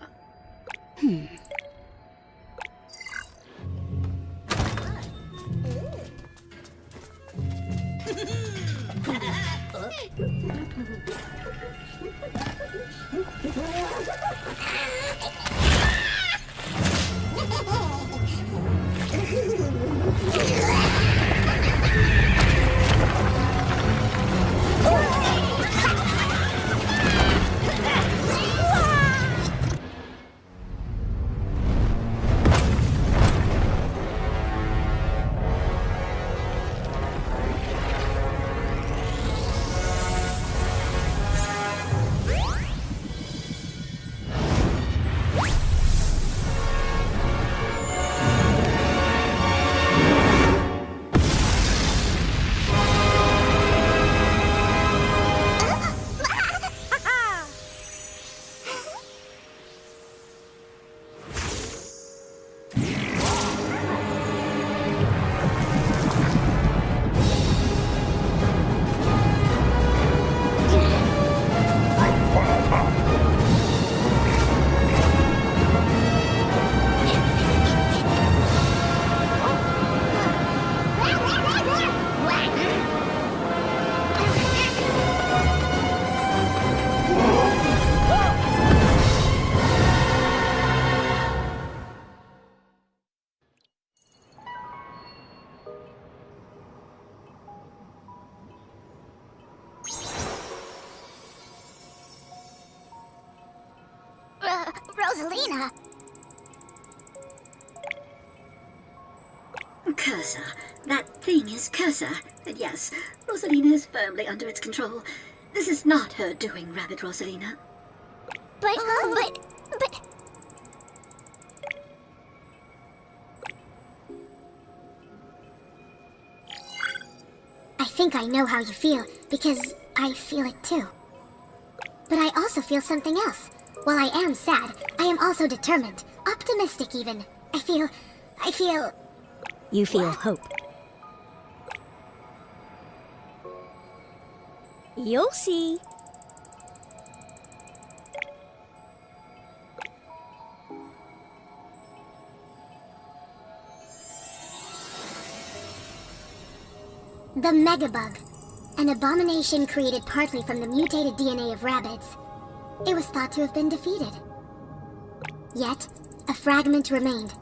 Rosalina! Cursa. That thing is Cursa. And yes, Rosalina is firmly under its control. This is not her doing, Rabbid Rosalina. But... I think I know how you feel, because I feel it too. But I also feel something else. While I am sad, I am also determined, optimistic even. I feel... You feel hope. You'll see. The Megabug, an abomination created partly from the mutated DNA of Rabbids. It was thought to have been defeated. Yet, a fragment remained,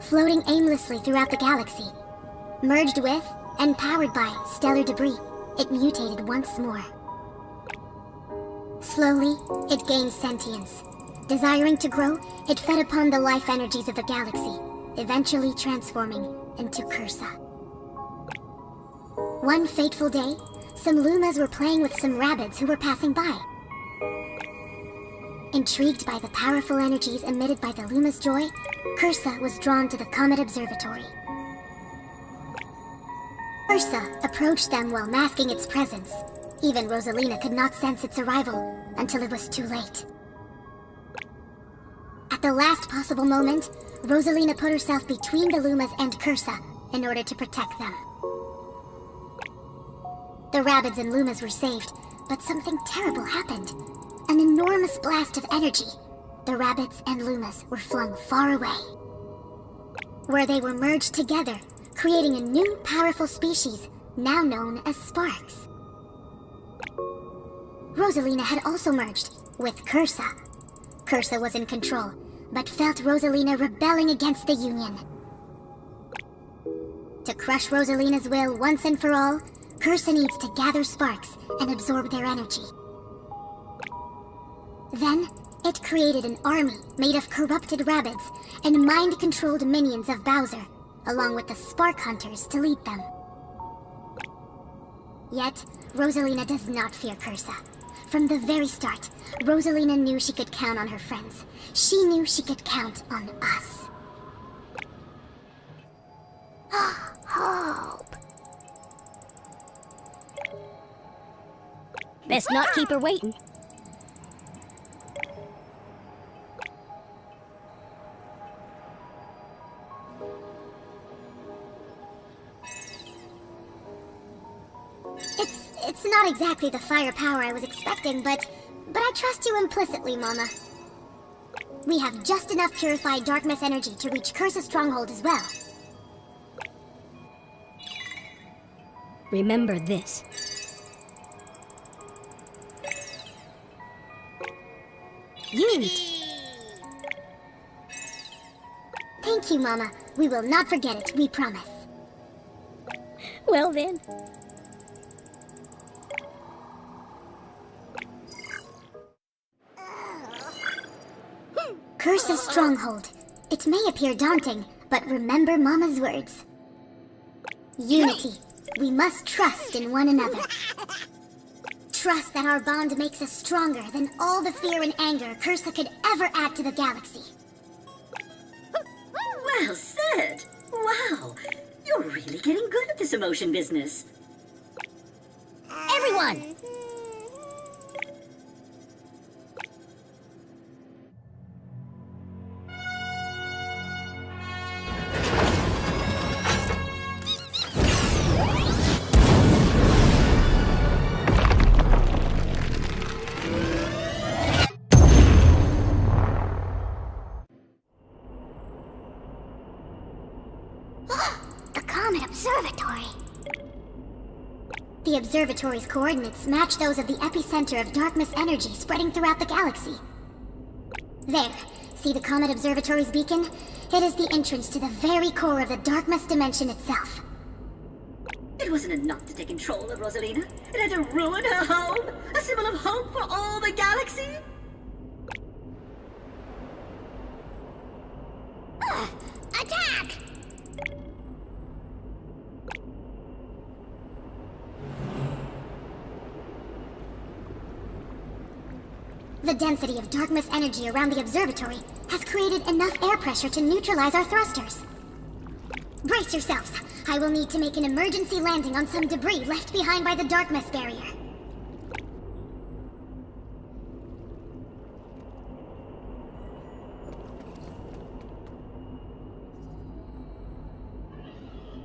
floating aimlessly throughout the galaxy. Merged with, and powered by, stellar debris, it mutated once more. Slowly, it gained sentience. Desiring to grow, it fed upon the life energies of the galaxy, eventually transforming into Cursa. One fateful day, some Lumas were playing with some Rabbids who were passing by. Intrigued by the powerful energies emitted by the Luma's joy, Cursa was drawn to the Comet Observatory. Cursa approached them while masking its presence. Even Rosalina could not sense its arrival until it was too late. At the last possible moment, Rosalina put herself between the Lumas and Cursa in order to protect them. The Rabbids and Lumas were saved, but something terrible happened. An enormous blast of energy. The Rabbids and Lumas were flung far away, where they were merged together, creating a new powerful species, now known as Sparks. Rosalina had also merged, with Cursa. Cursa was in control, but felt Rosalina rebelling against the Union. To crush Rosalina's will once and for all, Cursa needs to gather Sparks and absorb their energy. Then, it created an army made of corrupted Rabbids and mind-controlled minions of Bowser, along with the Spark Hunters to lead them. Yet, Rosalina does not fear Cursa. From the very start, Rosalina knew she could count on her friends. She knew she could count on us. Hope. Best not keep her waiting. exactly the firepower I was expecting, but I trust you implicitly, Mama. We have just enough purified darkness energy to reach Curse's stronghold as well. Remember this. Unity. Thank you, Mama. We will not forget it, we promise. Well then. Curse's stronghold. It may appear daunting, but remember Mama's words. Unity. We must trust in one another. Trust that our bond makes us stronger than all the fear and anger Cursa could ever add to the galaxy. Well said. Wow. You're really getting good at this emotion business. Everyone! The Comet Observatory. The observatory's coordinates match those of the epicenter of darkness energy spreading throughout the galaxy. There, see the Comet Observatory's beacon? It is the entrance to the very core of the darkness dimension itself. It wasn't enough to take control of Rosalina. It had to ruin her home, a symbol of hope for all the galaxy. Attack! The density of darkness energy around the observatory has created enough air pressure to neutralize our thrusters. Brace yourselves. I will need to make an emergency landing on some debris left behind by the darkness barrier.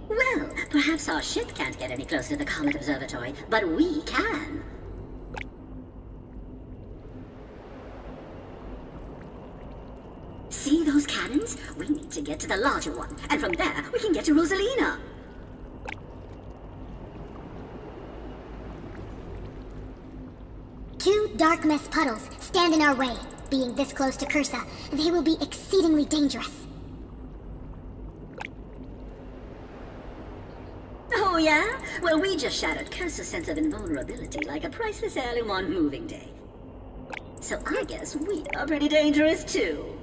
Well, perhaps our ship can't get any closer to the Comet Observatory, but we can. See those cannons? We need to get to the larger one, and from there we can get to Rosalina. Two dark mess puddles stand in our way. Being this close to Cursa, they will be exceedingly dangerous. Oh yeah? Well, we just shattered Cursa's sense of invulnerability like a priceless heirloom on moving day. So I guess we are pretty dangerous too.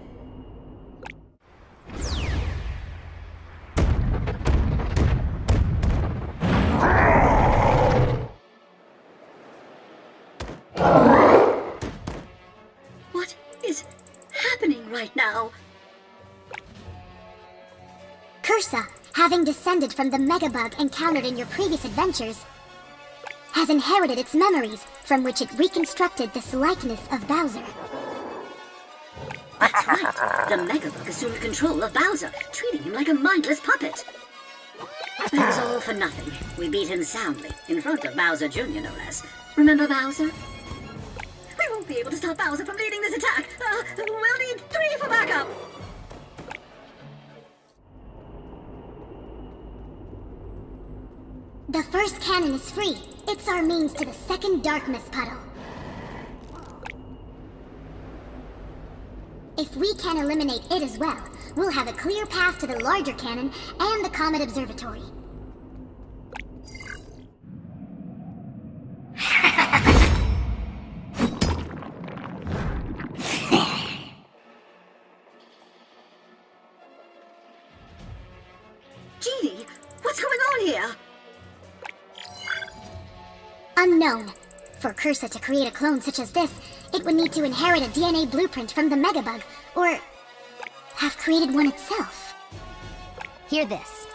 What is happening right now? Cursa, having descended from the megabug encountered in your previous adventures, has inherited its memories, from which it reconstructed this likeness of Bowser. That's right. The Megabug assumed control of Bowser, treating him like a mindless puppet. It was all for nothing. We beat him soundly, in front of Bowser Jr., no less. Remember Bowser? We won't be able to stop Bowser from leading this attack. We'll need 3 for backup. The first cannon is free. It's our means to the second darkness puddle. If we can eliminate it as well, we'll have a clear path to the larger cannon and the Comet Observatory. Genie, what's going on here? Unknown. For Cursa to create a clone such as this, it would need to inherit a DNA blueprint from the Megabug, or have created one itself. Hear this.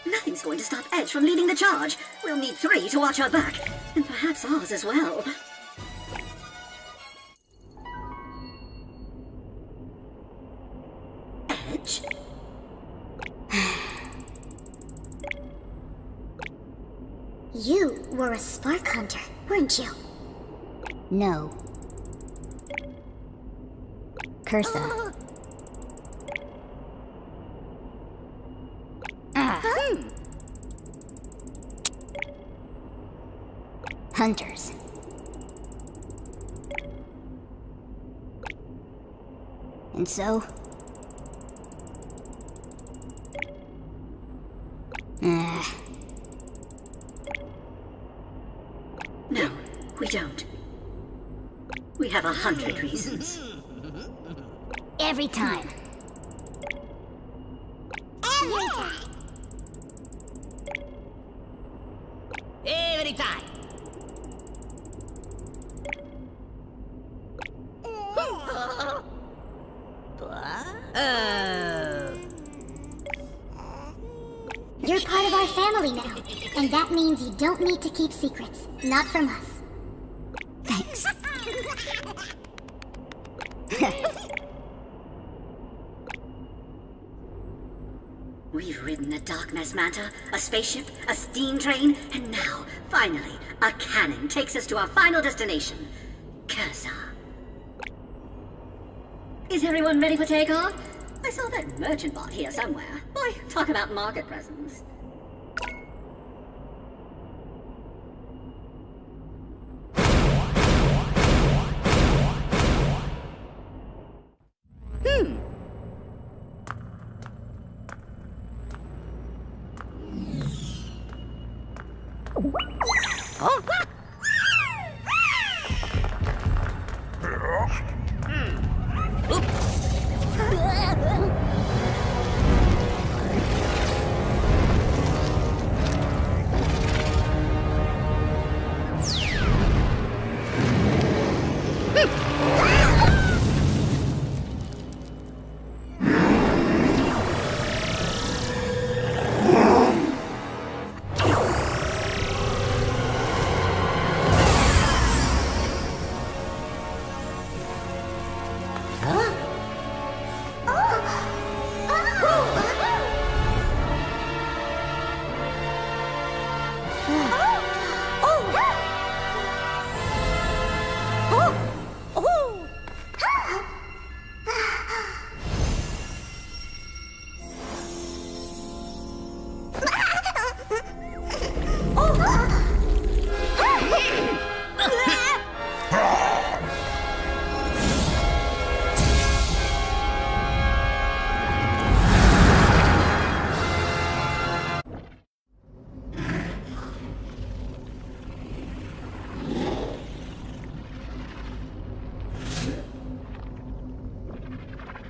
Nothing's going to stop Edge from leading the charge. We'll need 3 to watch our back, and perhaps ours as well. Edge? You were a spark hunter, weren't you? No. Cursa. Hunters. And so? No, we don't. We have 100 reasons. Every time. Every time. Every time. You're part of our family now, and that means you don't need to keep secrets. Not from us. Thanks. We've ridden a darkness manta, a spaceship, a steam train, and now, finally, a cannon takes us to our final destination, Cursa. Is everyone ready for takeoff? I saw that merchant bot here somewhere. Boy, talk about market presence.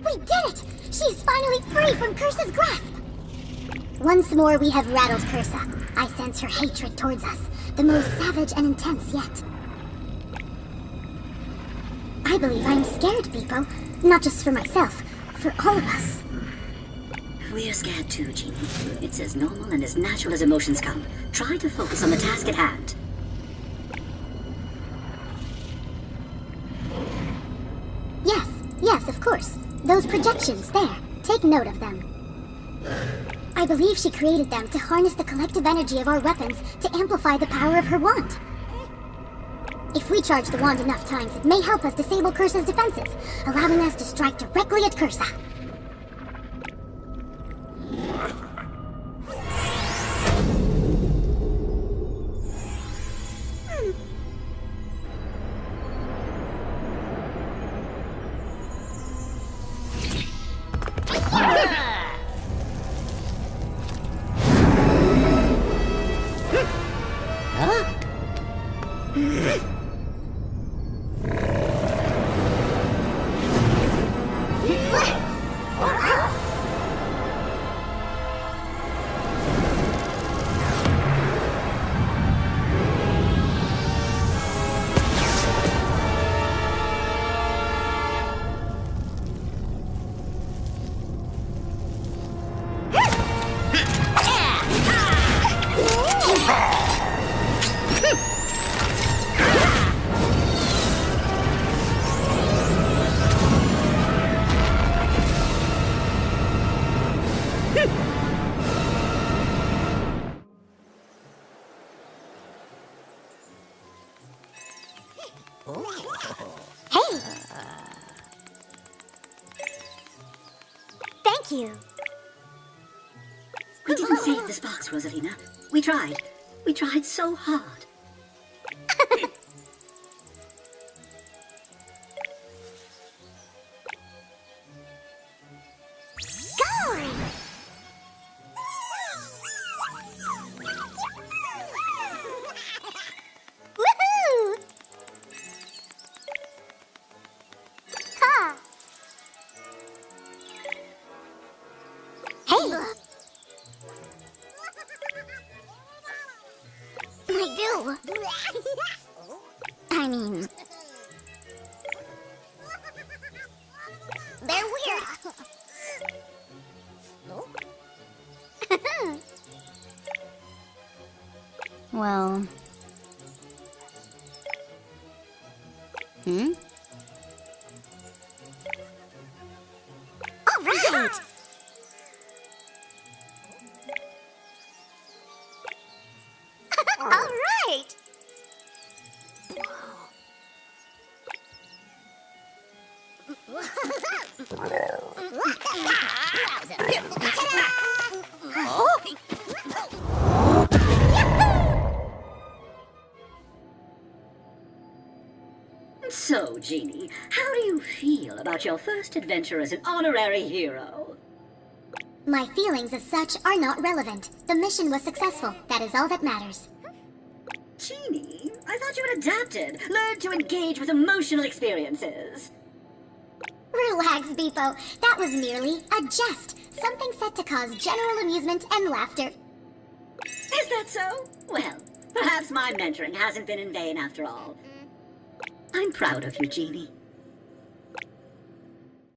We did it! She's finally free from Cursa's grasp! Once more we have rattled Cursa. I sense her hatred towards us, the most savage and intense yet. I believe I'm scared, people. Not just for myself, for all of us. We're scared too, Jeannie. It's as normal and as natural as emotions come. Try to focus on the task at hand. Yes, of course. Those projections there. Take note of them. I believe she created them to harness the collective energy of our weapons to amplify the power of her wand. If we charge the wand enough times, it may help us disable Cursa's defenses, allowing us to strike directly at Cursa. Hey! Thank you. We didn't save this box, Rosalina. We tried. We tried so hard. Woohoo! Ha! Hey! I do. I mean, they're weird. Well... Hmm? All right. All right. So, Jeannie, how do you feel about your first adventure as an honorary hero? My feelings as such are not relevant. The mission was successful. That is all that matters. Jeannie, I thought you had adapted, learned to engage with emotional experiences. Relax, Beepo. That was merely a jest. Something set to cause general amusement and laughter. Is that so? Well, perhaps my mentoring hasn't been in vain after all. I'm proud of you, Jeannie.